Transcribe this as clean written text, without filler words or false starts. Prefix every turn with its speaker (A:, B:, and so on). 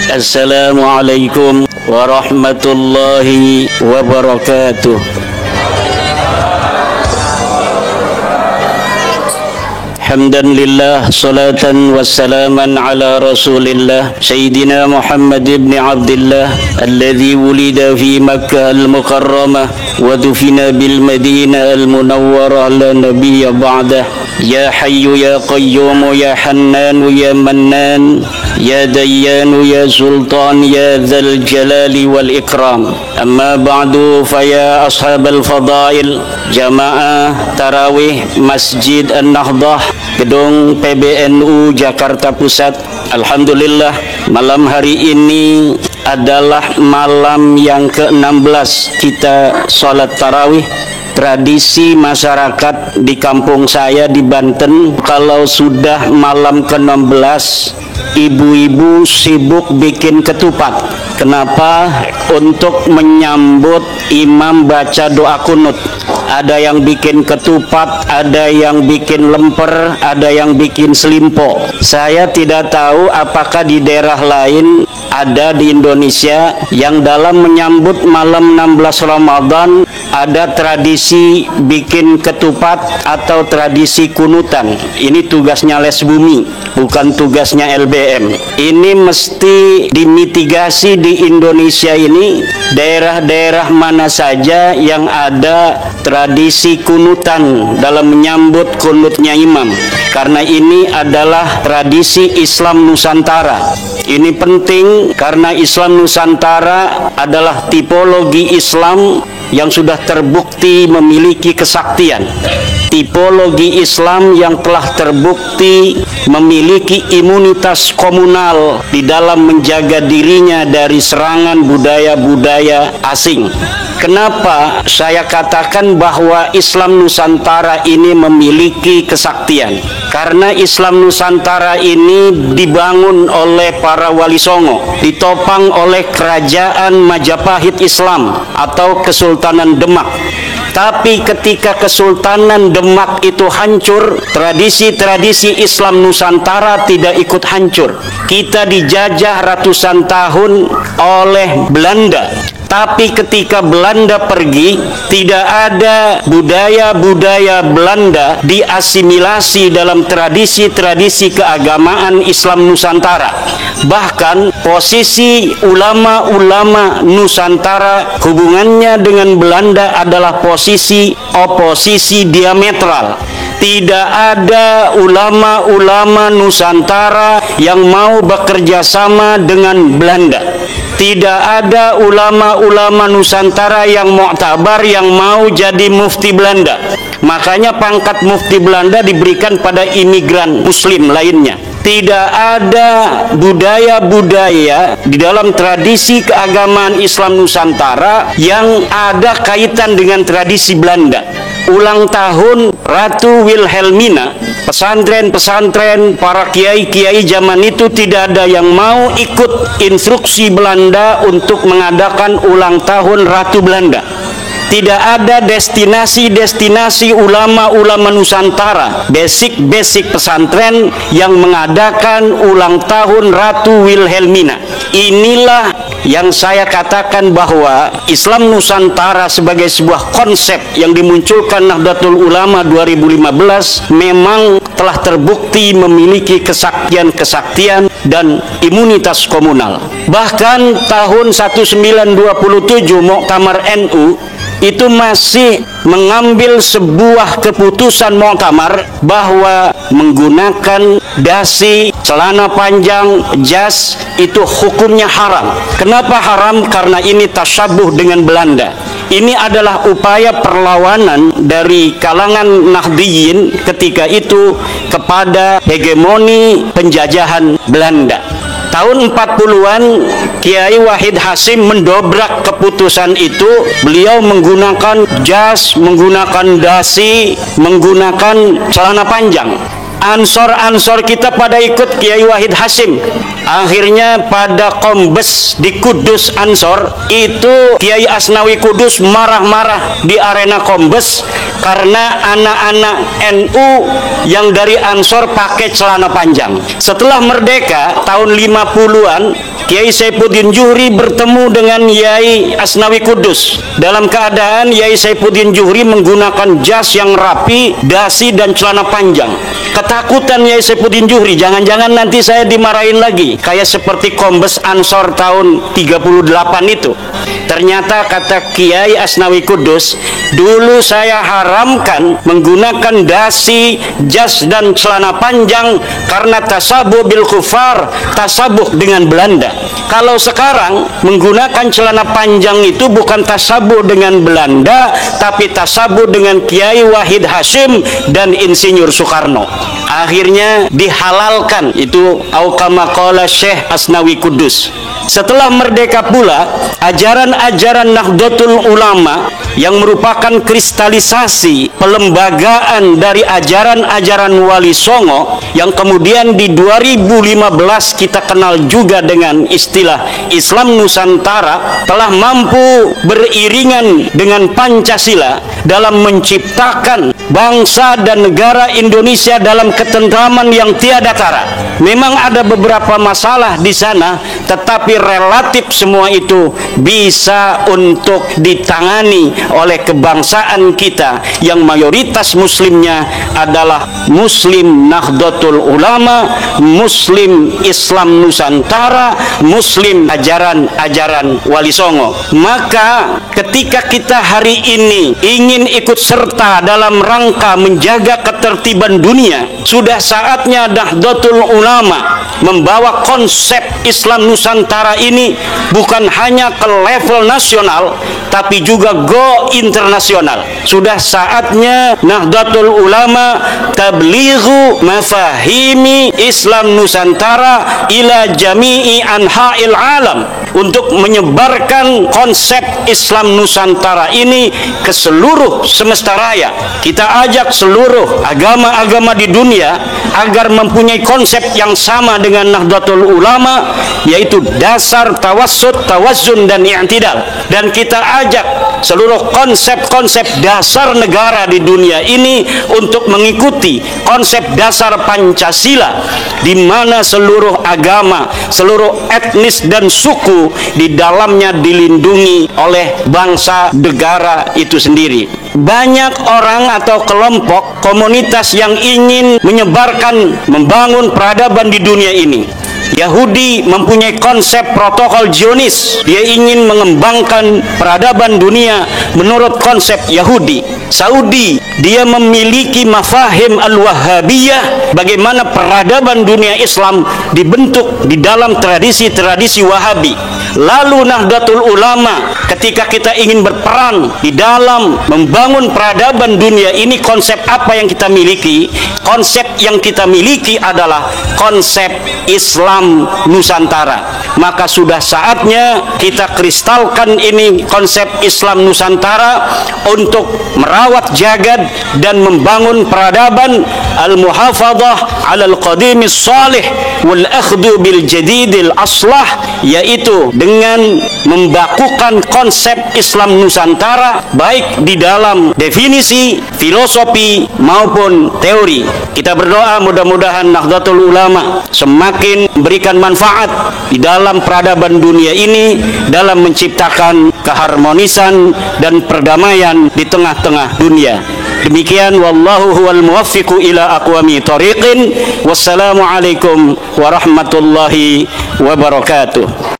A: Assalamualaikum warahmatullahi wabarakatuh. Hamdan lillah, salatan wassalaman ala rasulillah Sayyidina Muhammad ibn Abdillah alladhi wulida fi Makkah al-Mukarramah wa dufina bil Madinah al-Munawwarah la nabiyya ba'dah. Ya Hayyu ya Qayyum ya Hannan ya Mannan ya Dayyan ya Sultan ya Dzal Jalali wal Ikram. Amma ba'du, fa ya ashabal fadail, jamaah tarawih Masjid An-Nahdah, Gedung PBNU Jakarta Pusat. Alhamdulillah, malam hari ini adalah malam yang ke-16 kita sholat tarawih. Tradisi masyarakat di kampung saya di Banten, kalau sudah malam ke-16, ibu-ibu sibuk bikin ketupat. Kenapa? Untuk menyambut imam baca doa kunut. Ada yang bikin ketupat, ada yang bikin lemper, ada yang bikin selimpo. Saya tidak tahu apakah di daerah lain ada di Indonesia yang dalam menyambut malam 16 Ramadan ada tradisi bikin ketupat atau tradisi kunutan. Ini tugasnya Les Bumi, bukan tugasnya LBM. Ini mesti dimitigasi di Indonesia ini, daerah-daerah mana saja yang ada tradisi kunutan dalam menyambut kunutnya imam. Karena ini adalah tradisi Islam Nusantara. Ini penting karena Islam Nusantara adalah tipologi Islam yang sudah terbukti memiliki kesaktian. Tipologi Islam yang telah terbukti memiliki imunitas komunal di dalam menjaga dirinya dari serangan budaya-budaya asing. Kenapa saya katakan bahwa Islam Nusantara ini memiliki kesaktian? Karena Islam Nusantara ini dibangun oleh para wali songo, ditopang oleh kerajaan Majapahit Islam atau Kesultanan Demak. Tapi ketika Kesultanan Demak itu hancur, tradisi-tradisi Islam Nusantara tidak ikut hancur. Kita dijajah ratusan tahun oleh Belanda. Tapi ketika Belanda pergi, tidak ada budaya-budaya Belanda diasimilasi dalam tradisi-tradisi keagamaan Islam Nusantara. Bahkan posisi ulama-ulama Nusantara hubungannya dengan Belanda adalah posisi oposisi diametral. Tidak ada ulama-ulama Nusantara yang mau bekerja sama dengan Belanda. Tidak ada ulama-ulama Nusantara yang mu'tabar yang mau jadi mufti Belanda. Makanya pangkat mufti Belanda diberikan pada imigran muslim lainnya. Tidak ada budaya-budaya di dalam tradisi keagamaan Islam Nusantara yang ada kaitan dengan tradisi Belanda. Ulang tahun Ratu Wilhelmina, pesantren-pesantren, para kiai-kiai zaman itu tidak ada yang mau ikut instruksi Belanda untuk mengadakan ulang tahun Ratu Belanda. Tidak ada destinasi-destinasi ulama-ulama Nusantara, basic pesantren yang mengadakan ulang tahun Ratu Wilhelmina. Inilah yang saya katakan bahwa Islam Nusantara sebagai sebuah konsep yang dimunculkan Nahdlatul Ulama 2015 memang telah terbukti memiliki kesaktian-kesaktian dan imunitas komunal. Bahkan tahun 1927 Muktamar NU itu masih mengambil sebuah keputusan muktamar bahwa menggunakan dasi, celana panjang, jas itu hukumnya haram. Kenapa haram? Karena ini tasyabuh dengan Belanda. Ini adalah upaya perlawanan dari kalangan Nahdliyin ketika itu kepada hegemoni penjajahan Belanda. Tahun 40-an Kiai Wahid Hasyim mendobrak keputusan itu. Beliau menggunakan jas, menggunakan dasi, menggunakan celana panjang. Ansor-ansor kita pada ikut Kiai Wahid Hasyim. Akhirnya pada Kombes di Kudus Ansor itu Kiai Asnawi Kudus marah-marah di arena Kombes karena anak-anak NU yang dari Ansor pakai celana panjang. Setelah merdeka tahun 50-an Kiai Saifuddin Juhri bertemu dengan Yai Asnawi Kudus. Dalam keadaan Yai Saifuddin Juhri menggunakan jas yang rapi, dasi dan celana panjang. Ketakutan Yai Saifuddin Juhri, jangan-jangan nanti saya dimarahin lagi kayak seperti Kombes Ansor tahun 38 itu. Ternyata kata Kiai Asnawi Kudus, dulu saya haramkan menggunakan dasi, jas dan celana panjang karena tasabuh bil kufar, tasabuh dengan Belanda. Kalau sekarang menggunakan celana panjang itu bukan tasabuh dengan Belanda, tapi tasabuh dengan Kiai Wahid Hasyim dan Insinyur Soekarno. Akhirnya dihalalkan itu, au kama qala Syekh Asnawi Kudus. Setelah merdeka pula, ajaran-ajaran Nahdlatul Ulama yang merupakan kristalisasi pelembagaan dari ajaran-ajaran Wali Songo yang kemudian di 2015 kita kenal juga dengan istilah Islam Nusantara, telah mampu beriringan dengan Pancasila dalam menciptakan bangsa dan negara Indonesia dalam ketentraman yang tiada tara. Memang ada beberapa masalah di sana, tetapi relatif semua itu bisa untuk ditangani oleh kebangsaan kita yang mayoritas muslimnya adalah Muslim Nahdlatul Ulama, Muslim Islam Nusantara, Muslim ajaran-ajaran Wali Songo. Maka ketika kita hari ini ingin ikut serta dalam rangka menjaga ketertiban dunia, sudah saatnya Nahdlatul Ulama membawa konsep Islam Nusantara ini bukan hanya ke level nasional, tapi juga go internasional. Sudah saatnya Nahdlatul Ulama tablighu mafahimi Islam Nusantara ila jami'i anha'il alam, untuk menyebarkan konsep Islam Nusantara ini ke seluruh semesta raya. Kita ajak seluruh agama-agama di dunia agar mempunyai konsep yang sama dengan Nahdlatul Ulama, yaitu dasar tawassut, tawazzun dan i'tidal. Dan kita ajak seluruh konsep-konsep dasar negara di dunia ini untuk mengikuti konsep dasar Pancasila, di mana seluruh agama, seluruh etnis dan suku di dalamnya dilindungi oleh bangsa negara itu sendiri. Banyak orang atau kelompok komunitas yang ingin menyebarkan, membangun peradaban di dunia ini. Yahudi mempunyai konsep protokol Zionis, dia ingin mengembangkan peradaban dunia menurut konsep Yahudi. Saudi, dia memiliki mafahim al-Wahhabiyah, bagaimana peradaban dunia Islam dibentuk di dalam tradisi-tradisi Wahabi. Lalu Nahdlatul Ulama, ketika kita ingin berperan di dalam membangun peradaban dunia ini, konsep apa yang kita miliki? Konsep yang kita miliki adalah konsep Islam Nusantara. Maka sudah saatnya kita kristalkan ini konsep Islam Nusantara untuk merawat jagad dan membangun peradaban al-muhafadzah 'alal qadimis salih wal akhdhu bil jadidil aslah, yaitu dengan membakukan konsep Islam Nusantara baik di dalam definisi, filosofi maupun teori. Kita berdoa mudah-mudahan Nahdlatul Ulama semakin memberikan manfaat di dalam peradaban dunia ini dalam menciptakan keharmonisan dan perdamaian di tengah-tengah dunia. Demikian, wallahu huwal muwaffiqu ila aqwami thariqin. Wassalamualaikum warahmatullahi wabarakatuh.